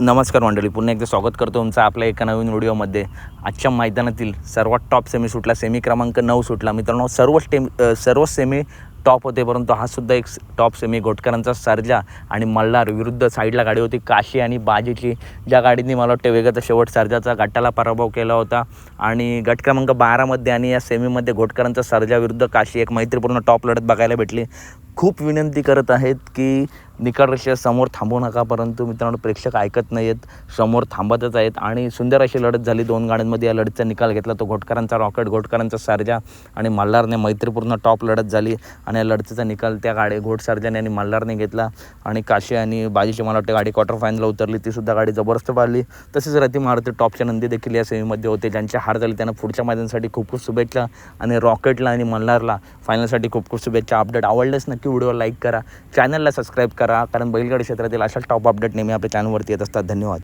नमस्कार मंडळी, पुन्हा एकदा स्वागत करतो तुमचं आपल्या एका नवीन व्हिडिओमध्ये. आजच्या मैदानातील सर्वात टॉप सेमी सुटला, सेमी क्रमांक 9 सुटला. मित्रांनो, सर्व सेमी टॉप होते, परंतु हा सुद्धा एक टॉप सेमी. घोटकरांचा सर्जा आणि मल्हार विरुद्ध साईडला गाडी होती काशी आणि बाजीची, ज्या गाडीने मला वाटतं वेगाचा शेवट सर्जाचा गटाला पराभव केला होता. आणि गट क्रमांक 12मध्ये आणि या सेमीमध्ये घोटकरांचा सर्जा विरुद्ध काशी एक मैत्रीपूर्ण टॉप लढत बघायला भेटली. खूप विनंती करत आहेत की निकाल रेषेच्या समोर थांबू नका, परंतु मित्रांनो प्रेक्षक ऐकत नाही आहेत, समोर थांबतच आहेत. आणि सुंदर अशी लढत झाली दोन गाड्यांमध्ये. या लढतीचा निकाल घेतला तो घोटकरांचा रॉकेट, घोटकरांचा सर्जा आणि मल्हारने. मैत्रीपूर्ण टॉप लढत झाली आणि या लढतीचा निकाल त्या घोट सर्जाने आणि मल्हारने घेतला. आणि काशी आणि बाजीची मला वाटतं गाडी क्वार्टर फायनलला उतरली, तीसुद्धा गाडी जबरदस्त पाहिली. तसेच रती मारुती टॉपच्या नंदी देखील या सेमीमध्ये होते. ज्यांची हार झाली त्यांना पुढच्या मैदानासाठी खूप खूप शुभेच्छा. आणि रॉकेटला आणि मल्हारला फायनलसाठी खूप खूप शुभेच्छा. अपडेट आवडलेच नक्की व्हिडिओ लाईक करा, चॅनलला सबस्क्राईब करा, कारण बैलगाडी क्षेत्रातील अशा टॉप अपडेट नेहमी आपल्या चॅनलवरती येत असतात. धन्यवाद.